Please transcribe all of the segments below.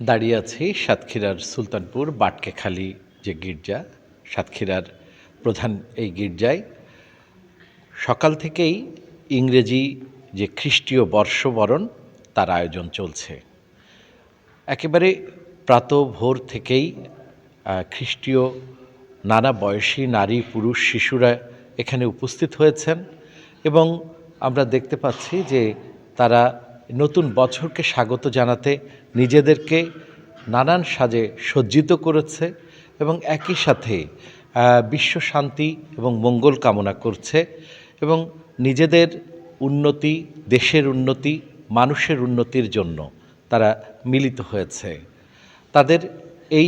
দাঁড়িয়ে আছি সাতক্ষীরার সুলতানপুর বাটকেখালী যে গির্জা, সাতক্ষীরার প্রধান এই গির্জায় সকাল থেকেই ইংরেজি যে খ্রিস্টীয় বর্ষবরণ তার আয়োজন চলছে। একেবারে প্রাতঃভোর থেকেই খ্রিস্টীয় নানা বয়সী নারী পুরুষ শিশুরা এখানে উপস্থিত হয়েছেন এবং আমরা দেখতে পাচ্ছি যে তারা নতুন বছরকে স্বাগত জানাতে নিজেদেরকে নানান সাজে সজ্জিত করেছে এবং একই সাথে বিশ্ব শান্তি এবং মঙ্গল কামনা করছে এবং নিজেদের উন্নতি, দেশের উন্নতি, মানুষের উন্নতির জন্য তারা মিলিত হয়েছে। তাদের এই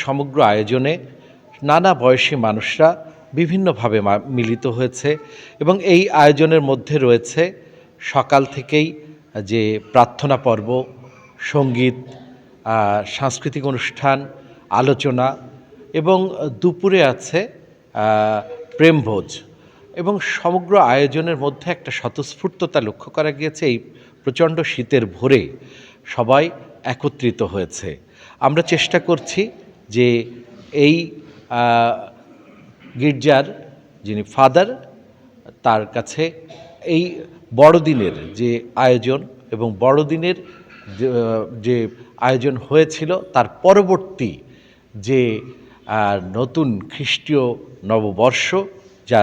সমগ্র আয়োজনে নানা বয়সী মানুষরা বিভিন্নভাবে মিলিত হয়েছে এবং এই আয়োজনের মধ্যে রয়েছে সকাল থেকেই যে প্রার্থনা পর্ব, সঙ্গীত, সাংস্কৃতিক অনুষ্ঠান, আলোচনা এবং দুপুরে আছে প্রেমভোজ এবং সমগ্র আয়োজনের মধ্যে একটা স্বতঃস্ফূর্ততা লক্ষ্য করা গিয়েছে। এই প্রচণ্ড শীতের ভোরে সবাই একত্রিত হয়েছে। আমরা চেষ্টা করছি যে এই গির্জার যিনি ফাদার তার কাছে এই বড়দিনের যে আয়োজন এবং বড়দিনের যে আয়োজন হয়েছিল তার পরবর্তী যে নতুন খ্রিস্টীয় নববর্ষ যা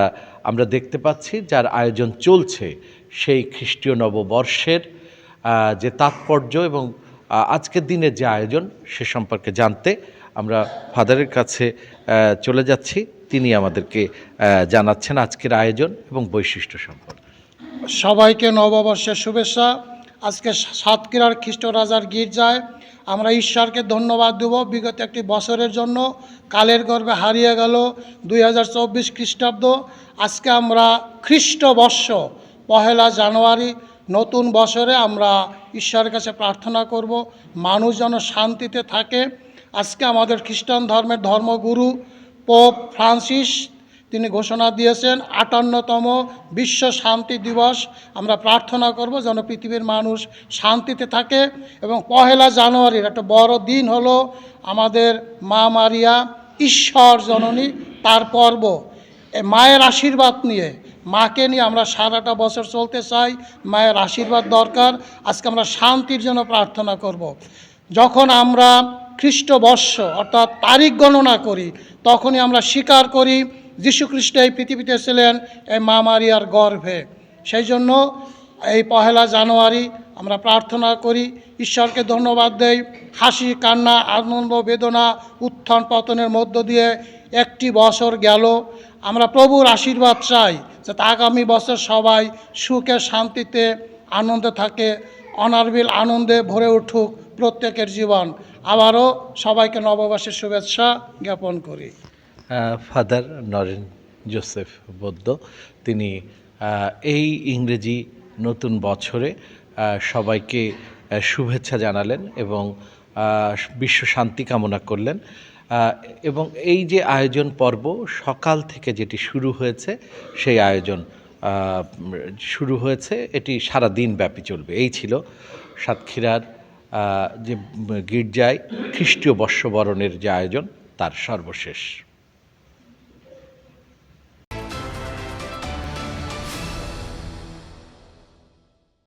আমরা দেখতে পাচ্ছি, যার আয়োজন চলছে, সেই খ্রিস্টীয় নববর্ষের যে তাৎপর্য এবং আজকের দিনের যে আয়োজন সে সম্পর্কে জানতে আমরা ফাদারের কাছে চলে যাচ্ছি। তিনি আমাদেরকে জানাচ্ছেন আজকের আয়োজন এবং বৈশিষ্ট্য সম্পর্কে। সবাইকে নববর্ষের শুভেচ্ছা। আজকে সাতক্ষীরার খ্রিস্ট রাজার গির্জায় আমরা ঈশ্বরকে ধন্যবাদ দেব বিগত একটি বছরের জন্য। কালের গর্ভে হারিয়ে গেল 2024 খ্রিস্টাব্দ। আজকে আমরা খ্রিস্টবর্ষ 1 জানুয়ারি নতুন বছরে আমরা ঈশ্বরের কাছে প্রার্থনা করব মানুষ যেন শান্তিতে থাকে। আজকে আমাদের খ্রিস্টান ধর্মের ধর্মগুরু পোপ ফ্রান্সিস তিনি ঘোষণা দিয়েছেন 58তম বিশ্ব শান্তি দিবস। আমরা প্রার্থনা করব যেন পৃথিবীর মানুষ শান্তিতে থাকে এবং 1 জানুয়ারির একটা বড় দিন হলো আমাদের মা মারিয়া ঈশ্বর জননী তার পর্ব। মায়ের আশীর্বাদ নিয়ে, মাকে নিয়ে আমরা সারাটা বছর চলতে চাই। মায়ের আশীর্বাদ দরকার। আজকে আমরা শান্তির জন্য প্রার্থনা করব। যখন আমরা খ্রিস্টবর্ষ অর্থাৎ তারিখ গণনা করি তখনই আমরা স্বীকার করি যীশুখ্রিস্ট এই পৃথিবীতে ছিলেন এই মা মারিয়ার গর্ভে। সেই জন্য এই 1 জানুয়ারি আমরা প্রার্থনা করি, ঈশ্বরকে ধন্যবাদ দেই। হাসি কান্না আনন্দ বেদনা উত্থান পতনের মধ্য দিয়ে একটি বছর গেল। আমরা প্রভুর আশীর্বাদ চাই যাতে আগামী বছর সবাই সুখে শান্তিতে আনন্দে থাকে, অনাবিল আনন্দে ভরে উঠুক প্রত্যেকের জীবন। আবারও সবাইকে নববর্ষের শুভেচ্ছা জ্ঞাপন করি। ফাদার নরেন জোসেফ বৌদ্ধ তিনি এই ইংরেজি নতুন বছরে সবাইকে শুভেচ্ছা জানালেন এবং বিশ্ব শান্তি কামনা করলেন এবং এই যে আয়োজন পর্ব সকাল থেকে যেটি শুরু হয়েছে সেই আয়োজন শুরু হয়েছে, এটি সারা দিন ব্যাপী চলবে। এই ছিল সাতক্ষীরার যে গির্জায় খ্রিস্টীয় বর্ষবরণের যে আয়োজন তার সর্বশেষ।